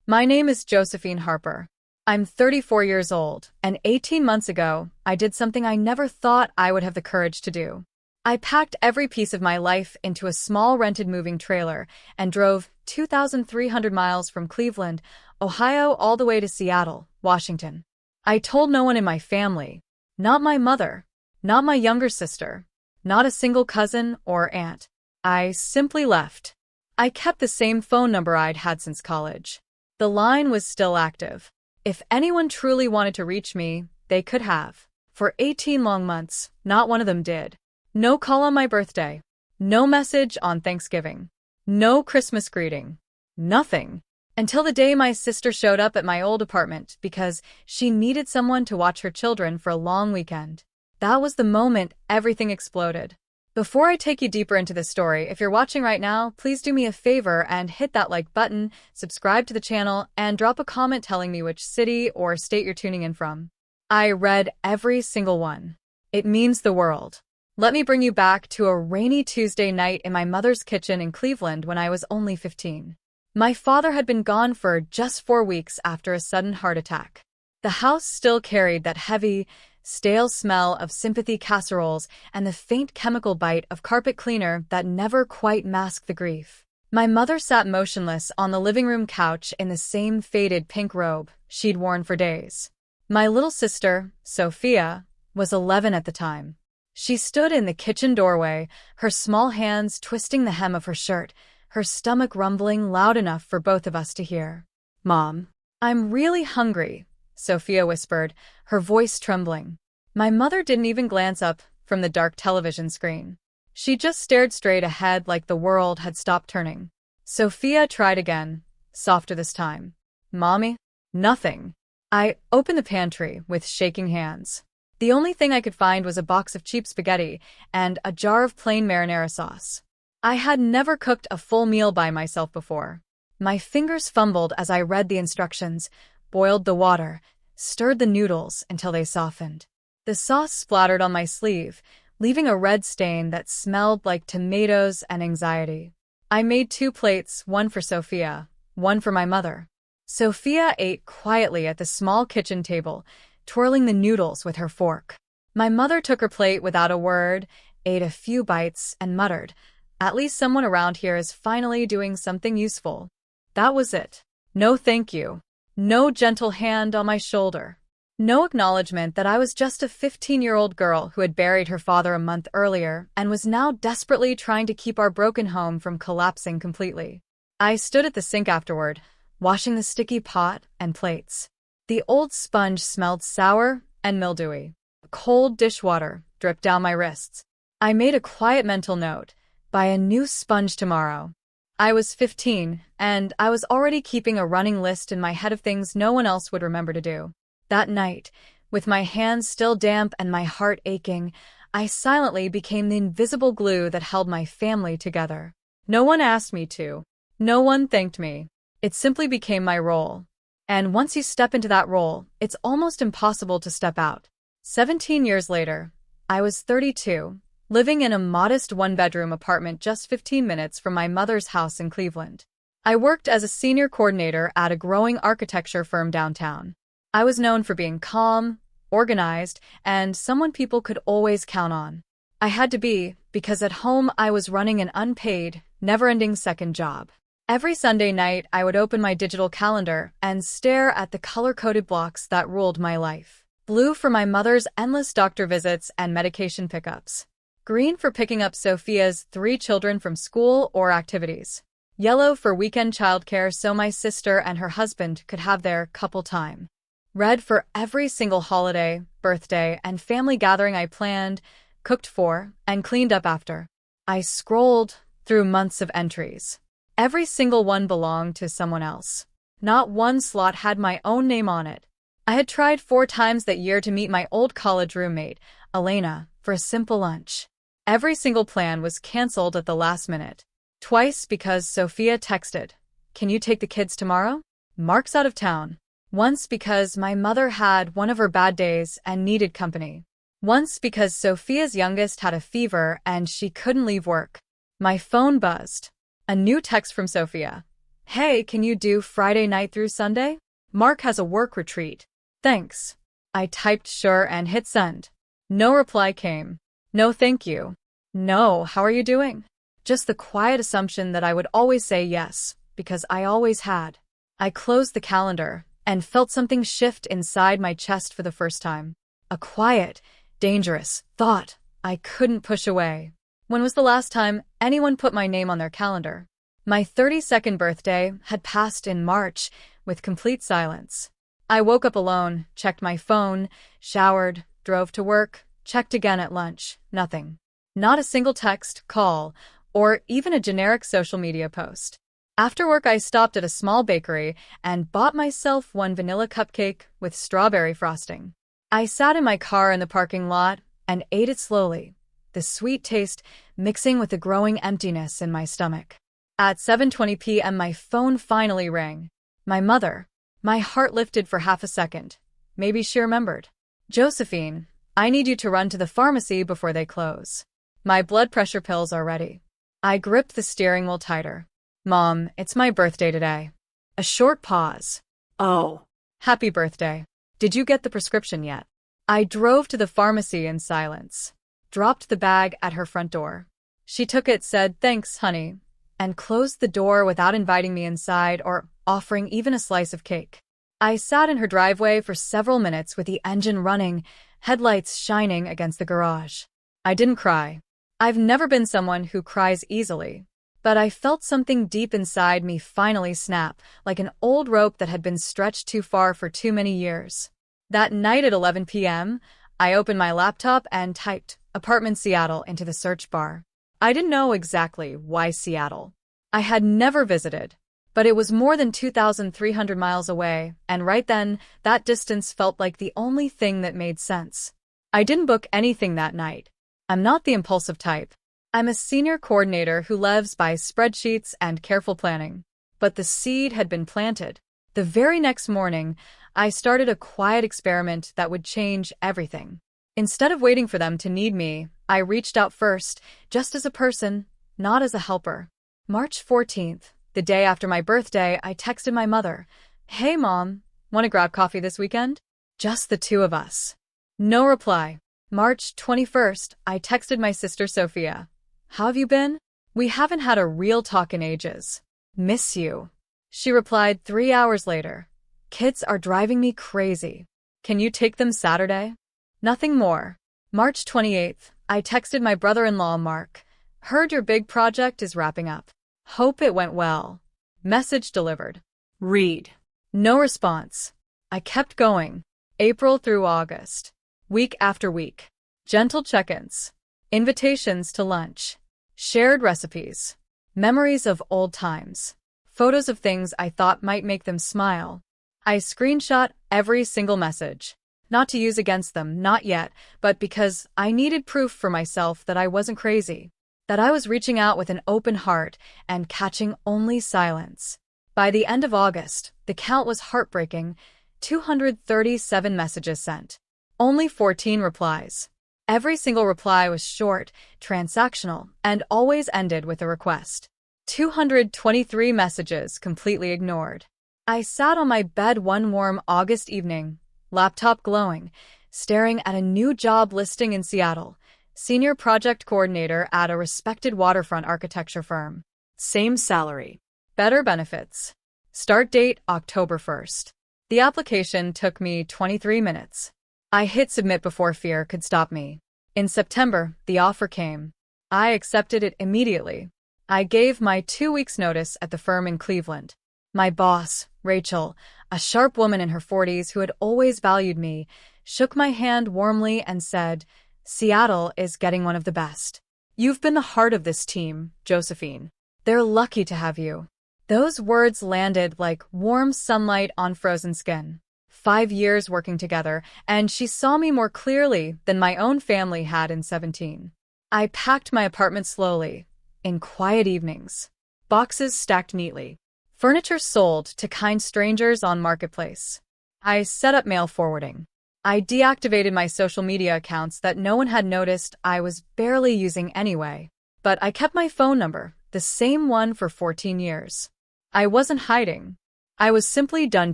My name is Josephine Harper. I'm 34 years old, and 18 months ago, I did something I never thought I would have the courage to do. I packed every piece of my life into a small rented moving trailer and drove 2,300 miles from Cleveland, Ohio, all the way to Seattle, Washington. I told no one in my family, not my mother, not my younger sister, not a single cousin or aunt. I simply left. I kept the same phone number I'd had since college. The line was still active. If anyone truly wanted to reach me, they could have. For 18 long months, not one of them did. No call on my birthday. No message on Thanksgiving. No Christmas greeting. Nothing. Until the day my sister showed up at my old apartment because she needed someone to watch her children for a long weekend. That was the moment everything exploded. Before I take you deeper into this story, if you're watching right now, please do me a favor and hit that like button, subscribe to the channel, and drop a comment telling me which city or state you're tuning in from. I read every single one. It means the world. Let me bring you back to a rainy Tuesday night in my mother's kitchen in Cleveland when I was only 15. My father had been gone for just 4 weeks after a sudden heart attack. The house still carried that heavy, stale smell of sympathy casseroles and the faint chemical bite of carpet cleaner that never quite masked the grief. My mother sat motionless on the living room couch in the same faded pink robe she'd worn for days. My little sister, Sophia, was 11 at the time. She stood in the kitchen doorway, her small hands twisting the hem of her shirt, her stomach rumbling loud enough for both of us to hear. "Mom, I'm really hungry," Sophia whispered, her voice trembling. My mother didn't even glance up from the dark television screen. She just stared straight ahead like the world had stopped turning. Sophia tried again, softer this time. "Mommy?" "Nothing." I opened the pantry with shaking hands. The only thing I could find was a box of cheap spaghetti and a jar of plain marinara sauce. I had never cooked a full meal by myself before. My fingers fumbled as I read the instructions, boiled the water, stirred the noodles until they softened. The sauce splattered on my sleeve, leaving a red stain that smelled like tomatoes and anxiety. I made 2 plates, one for Sophia, one for my mother. Sophia ate quietly at the small kitchen table, twirling the noodles with her fork. My mother took her plate without a word, ate a few bites, and muttered, "At least someone around here is finally doing something useful." That was it. No thank you. No gentle hand on my shoulder. No acknowledgement that I was just a 15-year-old girl who had buried her father a month earlier and was now desperately trying to keep our broken home from collapsing completely. I stood at the sink afterward, washing the sticky pot and plates. The old sponge smelled sour and mildewy. Cold dishwater dripped down my wrists. I made a quiet mental note: buy a new sponge tomorrow. I was 15, and I was already keeping a running list in my head of things no one else would remember to do. That night, with my hands still damp and my heart aching, I silently became the invisible glue that held my family together. No one asked me to. No one thanked me. It simply became my role. And once you step into that role, it's almost impossible to step out. 17 years later, I was 32, living in a modest 1-bedroom apartment just 15 minutes from my mother's house in Cleveland. I worked as a senior coordinator at a growing architecture firm downtown. I was known for being calm, organized, and someone people could always count on. I had to be, because at home I was running an unpaid, never-ending second job. Every Sunday night, I would open my digital calendar and stare at the color-coded blocks that ruled my life. Blue for my mother's endless doctor visits and medication pickups. Green for picking up Sophia's 3 children from school or activities. Yellow for weekend childcare so my sister and her husband could have their couple time. Red for every single holiday, birthday, and family gathering I planned, cooked for, and cleaned up after. I scrolled through months of entries. Every single one belonged to someone else. Not one slot had my own name on it. I had tried 4 times that year to meet my old college roommate, Elena, for a simple lunch. Every single plan was canceled at the last minute. Twice because Sophia texted, "Can you take the kids tomorrow? Mark's out of town." Once because my mother had one of her bad days and needed company. Once because Sophia's youngest had a fever and she couldn't leave work. My phone buzzed. A new text from Sophia. Hey, can you do Friday night through Sunday? Mark has a work retreat. Thanks. I typed sure and hit send. No reply came. No thank you. No, how are you doing? Just the quiet assumption that I would always say yes, because I always had. I closed the calendar and felt something shift inside my chest for the first time. A quiet, dangerous thought I couldn't push away. When was the last time anyone put my name on their calendar? My 32nd birthday had passed in March with complete silence. I woke up alone, checked my phone, showered, drove to work, checked again at lunch. Nothing. Not a single text, call, or even a generic social media post. After work, I stopped at a small bakery and bought myself one vanilla cupcake with strawberry frosting. I sat in my car in the parking lot and ate it slowly, the sweet taste mixing with the growing emptiness in my stomach. At 7:20 p.m., my phone finally rang. My mother. My heart lifted for half a second. Maybe she remembered. Josephine, I need you to run to the pharmacy before they close. My blood pressure pills are ready. I gripped the steering wheel tighter. Mom, it's my birthday today. A short pause. Oh. Happy birthday. Did you get the prescription yet? I drove to the pharmacy in silence. Dropped the bag at her front door. She took it, said, "Thanks, honey," and closed the door without inviting me inside or offering even a slice of cake. I sat in her driveway for several minutes with the engine running, headlights shining against the garage. I didn't cry. I've never been someone who cries easily, but I felt something deep inside me finally snap, like an old rope that had been stretched too far for too many years. That night at 11 p.m., I opened my laptop and typed "Apartment Seattle" into the search bar. I didn't know exactly why Seattle. I had never visited, but it was more than 2,300 miles away, and right then, that distance felt like the only thing that made sense. I didn't book anything that night. I'm not the impulsive type. I'm a senior coordinator who lives by spreadsheets and careful planning. But the seed had been planted. The very next morning, I started a quiet experiment that would change everything. Instead of waiting for them to need me, I reached out first, just as a person, not as a helper. March 14th, the day after my birthday, I texted my mother, "Hey Mom, want to grab coffee this weekend?" Just the two of us. No reply. March 21st, I texted my sister Sophia. "How have you been? We haven't had a real talk in ages. Miss you." She replied 3 hours later, "Kids are driving me crazy. Can you take them Saturday?" Nothing more. March 28th, I texted my brother-in-law Mark. "Heard your big project is wrapping up. Hope it went well." Message delivered. Read. No response. I kept going. April through August. Week after week. Gentle check-ins. Invitations to lunch. Shared recipes. Memories of old times. Photos of things I thought might make them smile. I screenshot every single message. Not to use against them, not yet, but because I needed proof for myself that I wasn't crazy. That I was reaching out with an open heart and catching only silence. By the end of August, the count was heartbreaking. 237 messages sent. Only 14 replies. Every single reply was short, transactional, and always ended with a request. 223 messages completely ignored. I sat on my bed one warm August evening, laptop glowing, staring at a new job listing in Seattle, senior project coordinator at a respected waterfront architecture firm. Same salary. Better benefits. Start date October 1st. The application took me 23 minutes. I hit submit before fear could stop me. In September, the offer came. I accepted it immediately. I gave my 2 weeks' notice at the firm in Cleveland. My boss, Rachel, a sharp woman in her 40s who had always valued me, shook my hand warmly and said, "Seattle is getting one of the best. You've been the heart of this team, Josephine. They're lucky to have you." Those words landed like warm sunlight on frozen skin. 5 years working together, and she saw me more clearly than my own family had in 17. I packed my apartment slowly, in quiet evenings. Boxes stacked neatly. Furniture sold to kind strangers on Marketplace. I set up mail forwarding. I deactivated my social media accounts that no one had noticed I was barely using anyway. But I kept my phone number, the same one for 14 years. I wasn't hiding. I was simply done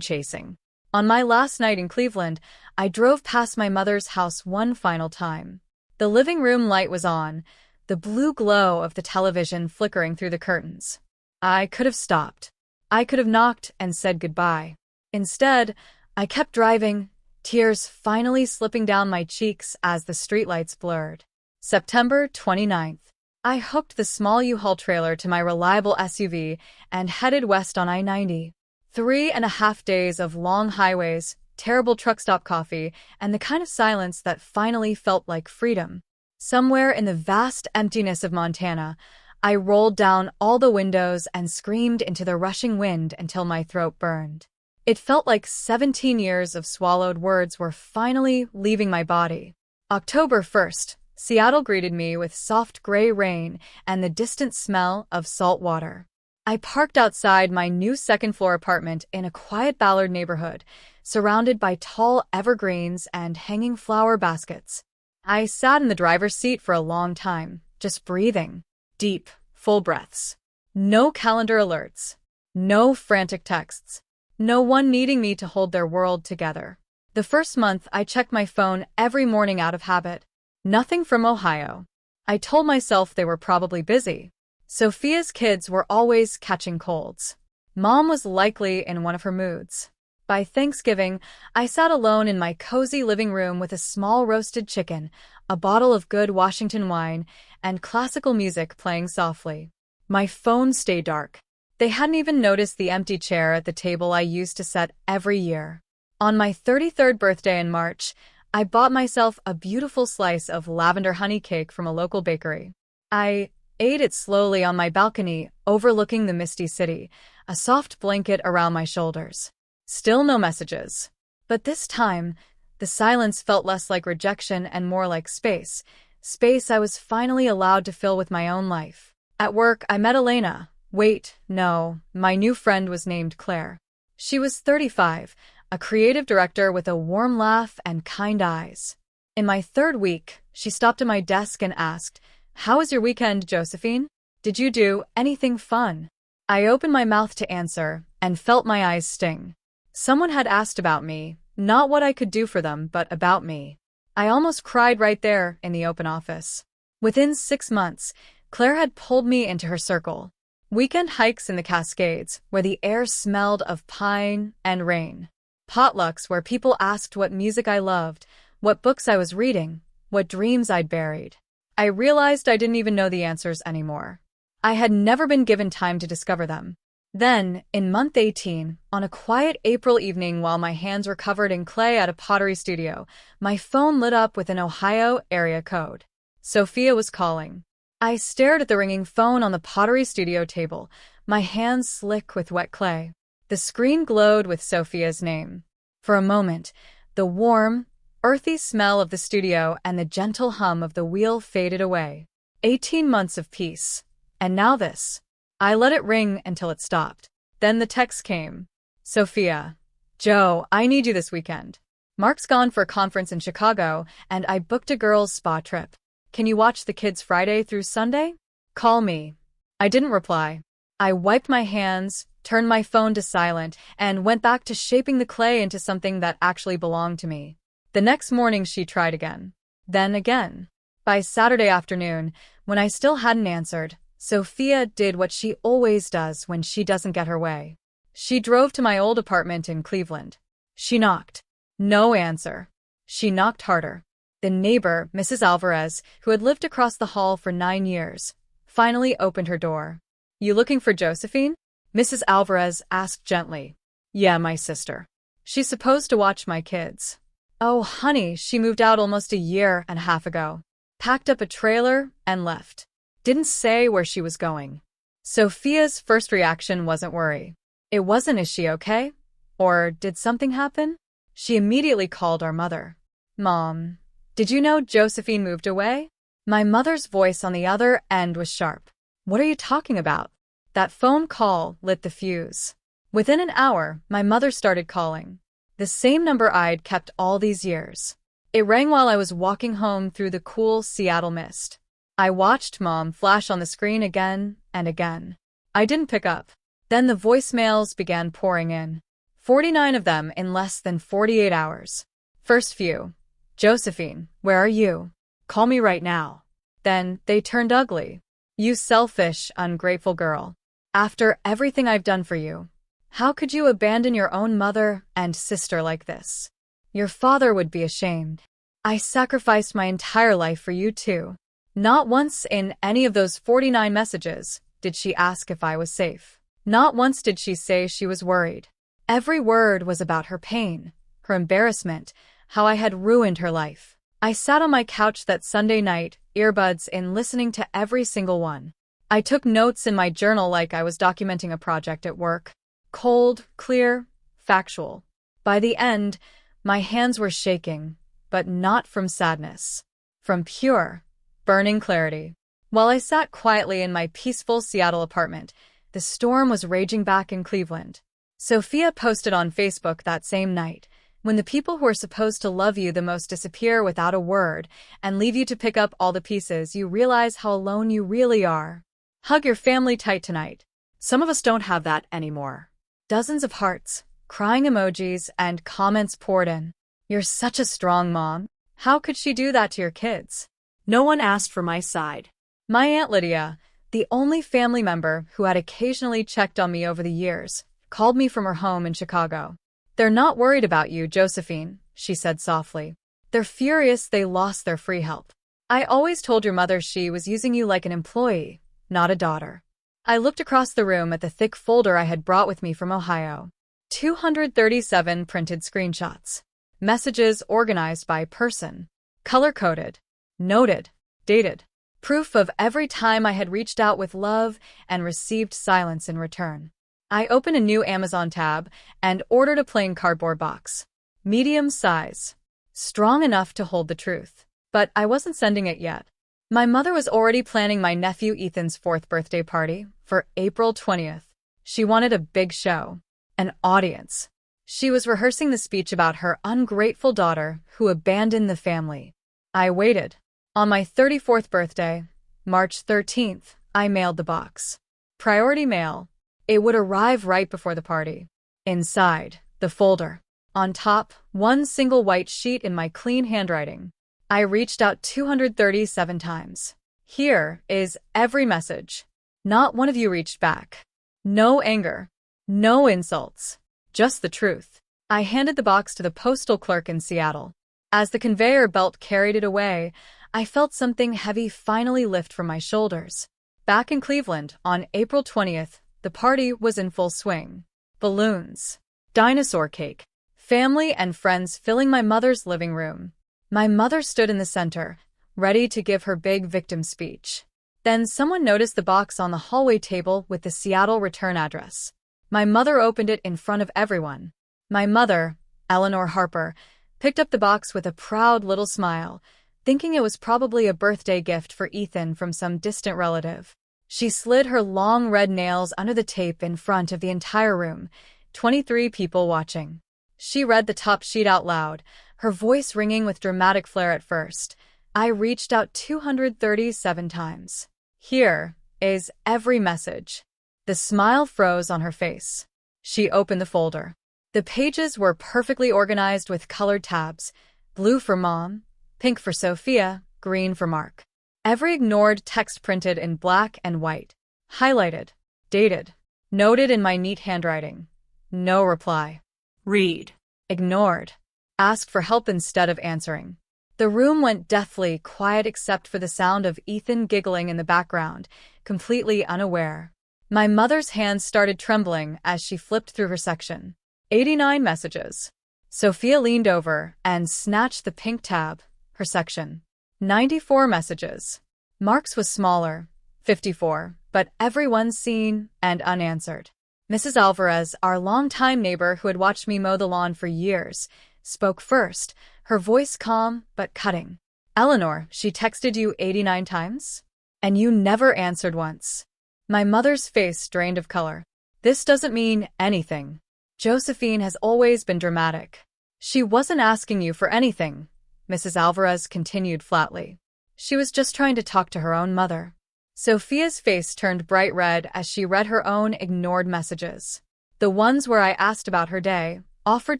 chasing. On my last night in Cleveland, I drove past my mother's house one final time. The living room light was on, the blue glow of the television flickering through the curtains. I could have stopped. I could have knocked and said goodbye. Instead, I kept driving, tears finally slipping down my cheeks as the streetlights blurred. September 29th. I hooked the small U-Haul trailer to my reliable SUV and headed west on I-90. 3.5 days of long highways, terrible truck stop coffee, and the kind of silence that finally felt like freedom. Somewhere in the vast emptiness of Montana, I rolled down all the windows and screamed into the rushing wind until my throat burned. It felt like 17 years of swallowed words were finally leaving my body. October 1st, Seattle greeted me with soft gray rain and the distant smell of salt water. I parked outside my new second-floor apartment in a quiet Ballard neighborhood, surrounded by tall evergreens and hanging flower baskets. I sat in the driver's seat for a long time, just breathing. Deep, full breaths. No calendar alerts. No frantic texts. No one needing me to hold their world together. The first month, I checked my phone every morning out of habit. Nothing from Ohio. I told myself they were probably busy. Sophia's kids were always catching colds. Mom was likely in one of her moods. By Thanksgiving, I sat alone in my cozy living room with a small roasted chicken, a bottle of good Washington wine, and classical music playing softly. My phone stayed dark. They hadn't even noticed the empty chair at the table I used to set every year. On my 33rd birthday in March, I bought myself a beautiful slice of lavender honey cake from a local bakery. I ate it slowly on my balcony, overlooking the misty city, a soft blanket around my shoulders. Still no messages. But this time, the silence felt less like rejection and more like space. Space I was finally allowed to fill with my own life. At work, I met Elena. Wait, no, my new friend was named Claire. She was 35, a creative director with a warm laugh and kind eyes. In my third week, she stopped at my desk and asked, "How was your weekend, Josephine? Did you do anything fun?" I opened my mouth to answer and felt my eyes sting. Someone had asked about me, not what I could do for them, but about me. I almost cried right there in the open office. Within 6 months, Claire had pulled me into her circle. Weekend hikes in the Cascades, where the air smelled of pine and rain. Potlucks where people asked what music I loved, what books I was reading, what dreams I'd buried. I realized I didn't even know the answers anymore. I had never been given time to discover them. Then, in month 18, on a quiet April evening while my hands were covered in clay at a pottery studio, my phone lit up with an Ohio area code. Sophia was calling. I stared at the ringing phone on the pottery studio table, my hands slick with wet clay. The screen glowed with Sophia's name. For a moment, the warm, earthy smell of the studio and the gentle hum of the wheel faded away. 18 months of peace. And now this. I let it ring until it stopped. Then the text came. "Sophia. Joe, I need you this weekend. Mark's gone for a conference in Chicago, and I booked a girls' spa trip. Can you watch the kids Friday through Sunday? Call me." I didn't reply. I wiped my hands, turned my phone to silent, and went back to shaping the clay into something that actually belonged to me. The next morning she tried again. Then again. By Saturday afternoon, when I still hadn't answered, Sophia did what she always does when she doesn't get her way. She drove to my old apartment in Cleveland. She knocked. No answer. She knocked harder. The neighbor, Mrs. Alvarez, who had lived across the hall for 9 years, finally opened her door. "You looking for Josephine?" Mrs. Alvarez asked gently. "Yeah, my sister. She's supposed to watch my kids." "Oh, honey, she moved out almost a year and a half ago. Packed up a trailer and left. Didn't say where she was going." Sophia's first reaction wasn't worry. It wasn't, "Is she okay? Or did something happen?" She immediately called our mother. "Mom, did you know Josephine moved away?" My mother's voice on the other end was sharp. "What are you talking about?" That phone call lit the fuse. Within an hour, my mother started calling. The same number I'd kept all these years. It rang while I was walking home through the cool Seattle mist. I watched Mom flash on the screen again and again. I didn't pick up. Then the voicemails began pouring in. 49 of them in less than 48 hours. First few. Josephine, where are you? Call me right now. Then they turned ugly. You selfish, ungrateful girl. After everything I've done for you, how could you abandon your own mother and sister like this? Your father would be ashamed. I sacrificed my entire life for you too. Not once in any of those 49 messages did she ask if I was safe. Not once did she say she was worried. Every word was about her pain, her embarrassment, how I had ruined her life. I sat on my couch that Sunday night, earbuds in, listening to every single one. I took notes in my journal like I was documenting a project at work. Cold, clear, factual. By the end, my hands were shaking, but not from sadness. From pure, burning clarity. While I sat quietly in my peaceful Seattle apartment, the storm was raging back in Cleveland. Sophia posted on Facebook that same night, when the people who are supposed to love you the most disappear without a word and leave you to pick up all the pieces, you realize how alone you really are. Hug your family tight tonight. Some of us don't have that anymore. Dozens of hearts, crying emojis, and comments poured in. You're such a strong mom. How could she do that to your kids? No one asked for my side. My Aunt Lydia, the only family member who had occasionally checked on me over the years, called me from her home in Chicago. They're not worried about you, Josephine, she said softly. They're furious they lost their free help. I always told your mother she was using you like an employee, not a daughter. I looked across the room at the thick folder I had brought with me from Ohio. 237 printed screenshots. Messages organized by person. Color-coded. Noted. Dated. Proof of every time I had reached out with love and received silence in return. I opened a new Amazon tab and ordered a plain cardboard box. Medium size. Strong enough to hold the truth. But I wasn't sending it yet. My mother was already planning my nephew Ethan's 4th birthday party for April 20th. She wanted a big show. An audience. She was rehearsing the speech about her ungrateful daughter who abandoned the family. I waited. On my 34th birthday, March 13th, I mailed the box. Priority mail. It would arrive right before the party. Inside, the folder. On top, one single white sheet in my clean handwriting. I reached out 237 times. Here is every message. Not one of you reached back. No anger. No insults. Just the truth. I handed the box to the postal clerk in Seattle. As the conveyor belt carried it away, I felt something heavy finally lift from my shoulders. Back in Cleveland, on April 20th, the party was in full swing. Balloons. Dinosaur cake. Family and friends filling my mother's living room. My mother stood in the center, ready to give her big victim speech. Then someone noticed the box on the hallway table with the Seattle return address. My mother opened it in front of everyone. My mother, Eleanor Harper, picked up the box with a proud little smile, thinking it was probably a birthday gift for Ethan from some distant relative. She slid her long red nails under the tape in front of the entire room, 23 people watching. She read the top sheet out loud, her voice ringing with dramatic flair at first. I reached out 237 times. Here is every message. The smile froze on her face. She opened the folder. The pages were perfectly organized with colored tabs, blue for Mom, pink for Sophia, green for Mark. Every ignored text printed in black and white. Highlighted. Dated. Noted in my neat handwriting. No reply. Read. Ignored. Asked for help instead of answering. The room went deathly quiet except for the sound of Ethan giggling in the background, completely unaware. My mother's hands started trembling as she flipped through her section. 89 messages. Sophia leaned over and snatched the pink tab, her section. 94 messages. Mark's was smaller, 54, but everyone seen and unanswered. Mrs. Alvarez, our longtime neighbor who had watched me mow the lawn for years, spoke first, her voice calm but cutting. Eleanor, she texted you 89 times? And you never answered once. My mother's face drained of color. This doesn't mean anything. Josephine has always been dramatic. She wasn't asking you for anything, Mrs. Alvarez continued flatly. She was just trying to talk to her own mother. Sophia's face turned bright red as she read her own ignored messages. The ones where I asked about her day, offered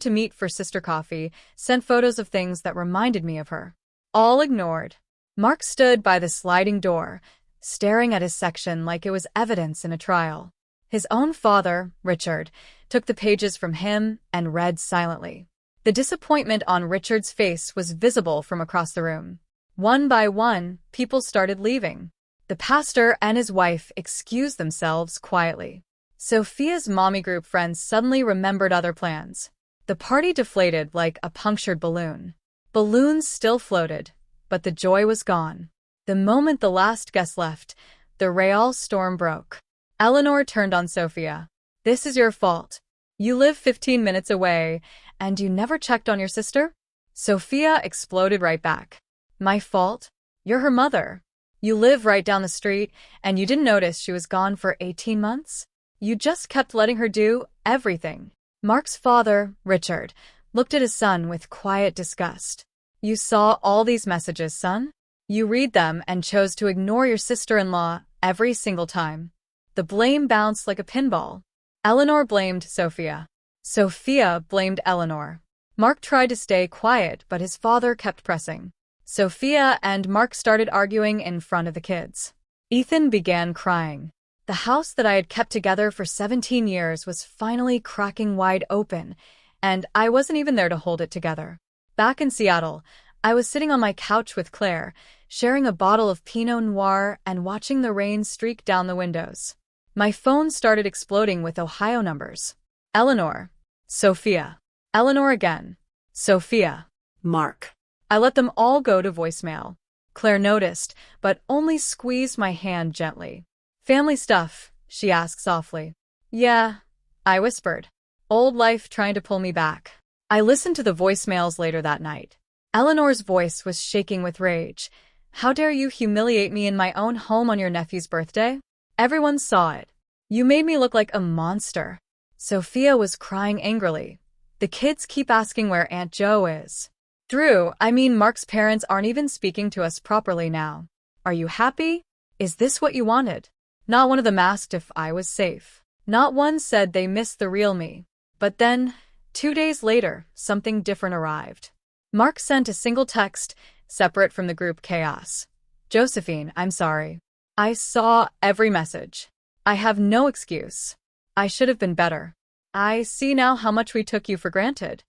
to meet for sister coffee, sent photos of things that reminded me of her. All ignored. Mark stood by the sliding door, staring at his section like it was evidence in a trial. His own father, Richard, took the pages from him and read silently. The disappointment on Richard's face was visible from across the room. One by one, people started leaving. The pastor and his wife excused themselves quietly. Sophia's mommy group friends suddenly remembered other plans. The party deflated like a punctured balloon. Balloons still floated, but the joy was gone. The moment the last guest left, the real storm broke. Eleanor turned on Sophia. "This is your fault. You live 15 minutes away, and you never checked on your sister?" Sophia exploded right back. "My fault? You're her mother. You live right down the street, and you didn't notice she was gone for 18 months? You just kept letting her do everything." Mark's father, Richard, looked at his son with quiet disgust. "You saw all these messages, son? You read them and chose to ignore your sister-in-law every single time." The blame bounced like a pinball. Eleanor blamed Sophia. Sophia blamed Eleanor. Mark tried to stay quiet, but his father kept pressing. Sophia and Mark started arguing in front of the kids. Ethan began crying. The house that I had kept together for 17 years was finally cracking wide open, and I wasn't even there to hold it together. Back in Seattle, I was sitting on my couch with Claire, sharing a bottle of Pinot Noir and watching the rain streak down the windows. My phone started exploding with Ohio numbers. Eleanor. Sophia. Eleanor again. Sophia. Mark. I let them all go to voicemail. Claire noticed, but only squeezed my hand gently. "Family stuff?" she asked softly. "Yeah," I whispered. "Old life trying to pull me back." I listened to the voicemails later that night. Eleanor's voice was shaking with rage. "How dare you humiliate me in my own home on your nephew's birthday? Everyone saw it. You made me look like a monster." Sophia was crying angrily. "The kids keep asking where Aunt Jo is. Mark's parents aren't even speaking to us properly now. Are you happy? Is this what you wanted?" Not one of them asked if I was safe. Not one said they missed the real me. But then, 2 days later, something different arrived. Mark sent a single text, separate from the group chaos. "Josephine, I'm sorry. I saw every message. I have no excuse. I should have been better. I see now how much we took you for granted."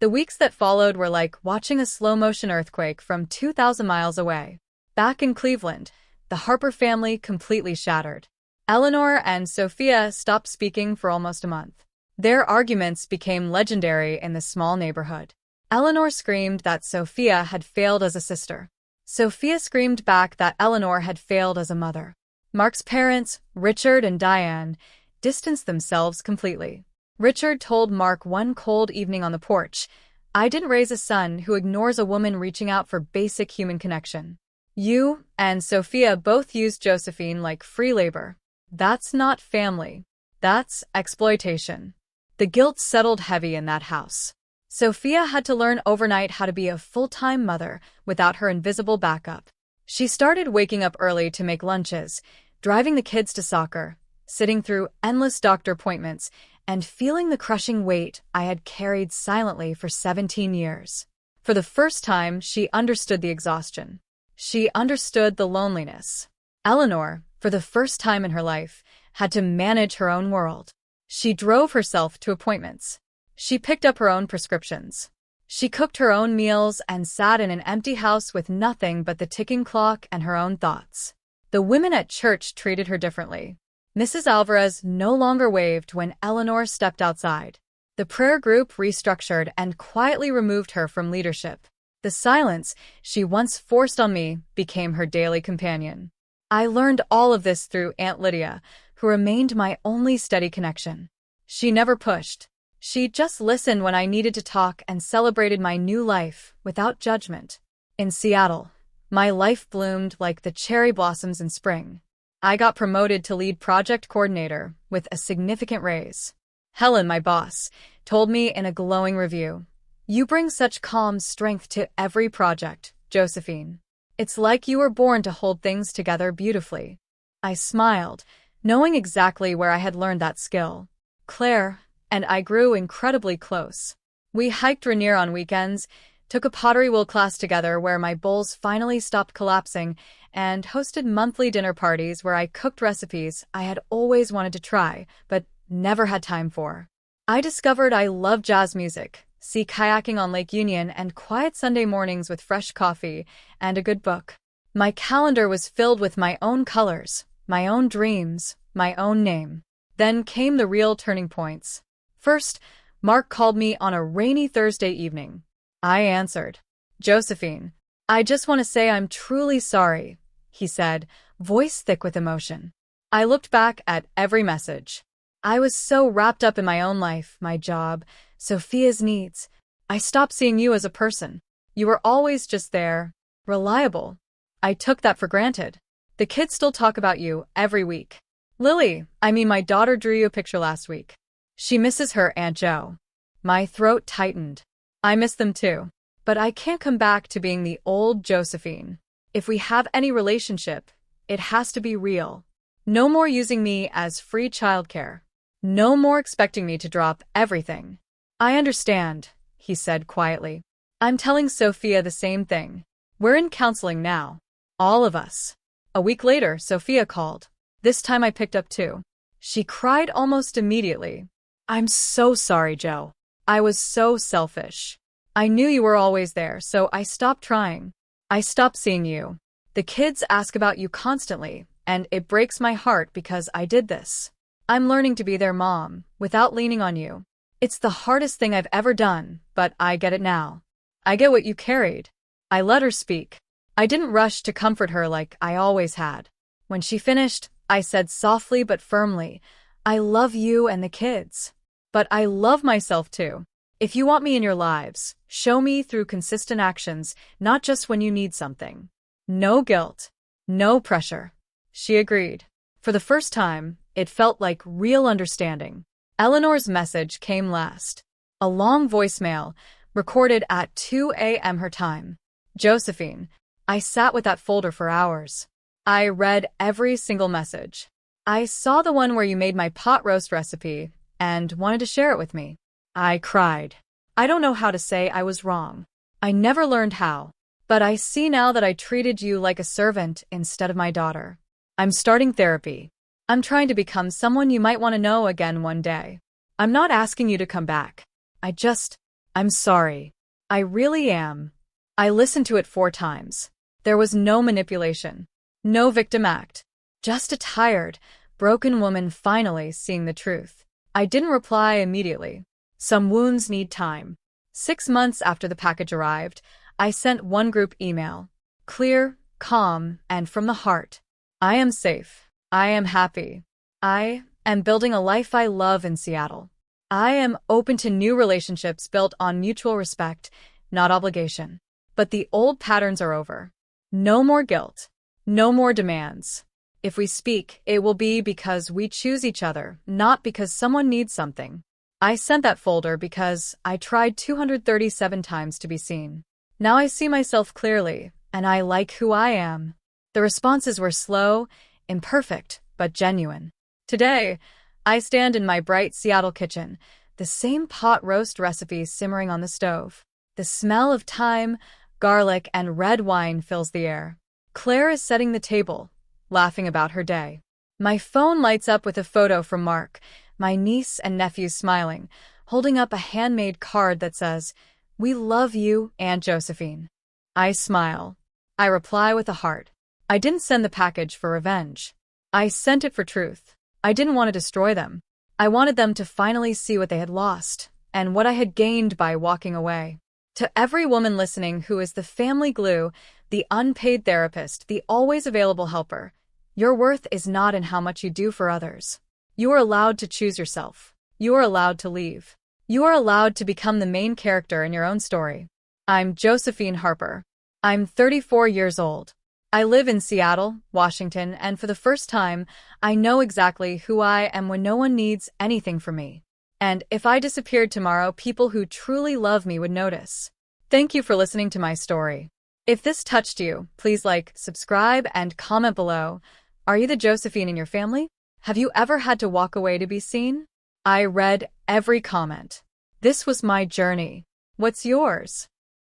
The weeks that followed were like watching a slow-motion earthquake from 2,000 miles away. Back in Cleveland, the Harper family completely shattered. Eleanor and Sophia stopped speaking for almost a month. Their arguments became legendary in the small neighborhood. Eleanor screamed that Sophia had failed as a sister. Sophia screamed back that Eleanor had failed as a mother. Mark's parents, Richard and Diane, distanced themselves completely. Richard told Mark one cold evening on the porch, "I didn't raise a son who ignores a woman reaching out for basic human connection. You and Sophia both used Josephine like free labor. That's not family. That's exploitation." The guilt settled heavy in that house. Sophia had to learn overnight how to be a full-time mother without her invisible backup. She started waking up early to make lunches, driving the kids to soccer, sitting through endless doctor appointments, and feeling the crushing weight I had carried silently for 17 years. For the first time, she understood the exhaustion. She understood the loneliness. Eleanor, for the first time in her life, had to manage her own world. She drove herself to appointments. She picked up her own prescriptions. She cooked her own meals and sat in an empty house with nothing but the ticking clock and her own thoughts. The women at church treated her differently. Mrs. Alvarez no longer waved when Eleanor stepped outside. The prayer group restructured and quietly removed her from leadership. The silence she once forced on me became her daily companion. I learned all of this through Aunt Lydia, who remained my only steady connection. She never pushed. She just listened when I needed to talk and celebrated my new life without judgment. In Seattle, my life bloomed like the cherry blossoms in spring. I got promoted to lead project coordinator with a significant raise. Helen, my boss, told me in a glowing review, "You bring such calm strength to every project, Josephine. It's like you were born to hold things together beautifully." I smiled, knowing exactly where I had learned that skill. Claire and I grew incredibly close. We hiked Rainier on weekends, took a pottery wheel class together where my bowls finally stopped collapsing, and hosted monthly dinner parties where I cooked recipes I had always wanted to try, but never had time for. I discovered I love jazz music, sea kayaking on Lake Union, and quiet Sunday mornings with fresh coffee and a good book. My calendar was filled with my own colors, my own dreams, my own name. Then came the real turning points. First, Mark called me on a rainy Thursday evening. I answered. "Josephine, I just want to say I'm truly sorry," he said, voice thick with emotion. I looked back at every message. I was so wrapped up in my own life, my job, Sophia's needs. I stopped seeing you as a person. You were always just there, reliable. I took that for granted. The kids still talk about you every week. My daughter drew you a picture last week. She misses her Aunt Jo. My throat tightened. I miss them too. But I can't come back to being the old Josephine. If we have any relationship, it has to be real. No more using me as free childcare. No more expecting me to drop everything. I understand, he said quietly. I'm telling Sophia the same thing. We're in counseling now. All of us. A week later, Sophia called. This time I picked up too. She cried almost immediately. I'm so sorry, Joe. I was so selfish. I knew you were always there, so I stopped trying. I stopped seeing you. The kids ask about you constantly, and it breaks my heart because I did this. I'm learning to be their mom, without leaning on you. It's the hardest thing I've ever done, but I get it now. I get what you carried. I let her speak. I didn't rush to comfort her like I always had. When she finished, I said softly but firmly, I love you and the kids. But I love myself too. If you want me in your lives, show me through consistent actions, not just when you need something. No guilt. No pressure. She agreed. For the first time, it felt like real understanding. Eleanor's message came last. A long voicemail, recorded at 2 a.m. her time. Josephine, I sat with that folder for hours. I read every single message. I saw the one where you made my pot roast recipe and wanted to share it with me. I cried. I don't know how to say I was wrong. I never learned how. But I see now that I treated you like a servant instead of my daughter. I'm starting therapy. I'm trying to become someone you might want to know again one day. I'm not asking you to come back. I'm sorry. I really am. I listened to it 4 times. There was no manipulation. No victim act. Just a tired, broken woman finally seeing the truth. I didn't reply immediately. Some wounds need time. 6 months after the package arrived, I sent one group email. Clear, calm, and from the heart. I am safe. I am happy. I am building a life I love in Seattle. I am open to new relationships built on mutual respect, not obligation. But the old patterns are over. No more guilt. No more demands. If we speak, it will be because we choose each other, not because someone needs something. I sent that folder because I tried 237 times to be seen. Now I see myself clearly, and I like who I am. The responses were slow, imperfect, but genuine. Today, I stand in my bright Seattle kitchen, the same pot roast recipe simmering on the stove. The smell of thyme, garlic, and red wine fills the air. Claire is setting the table, laughing about her day. My phone lights up with a photo from Mark, my niece and nephew smiling, holding up a handmade card that says, "We love you, Aunt Josephine." I smile. I reply with a heart. I didn't send the package for revenge. I sent it for truth. I didn't want to destroy them. I wanted them to finally see what they had lost, and what I had gained by walking away. To every woman listening who is the family glue, the unpaid therapist, the always available helper, your worth is not in how much you do for others. You are allowed to choose yourself. You are allowed to leave. You are allowed to become the main character in your own story. I'm Josephine Harper. I'm 34 years old. I live in Seattle, Washington, and for the first time, I know exactly who I am when no one needs anything from me. And if I disappeared tomorrow, people who truly love me would notice. Thank you for listening to my story. If this touched you, please like, subscribe, and comment below. Are you the Josephine in your family? Have you ever had to walk away to be seen? I read every comment. This was my journey. What's yours?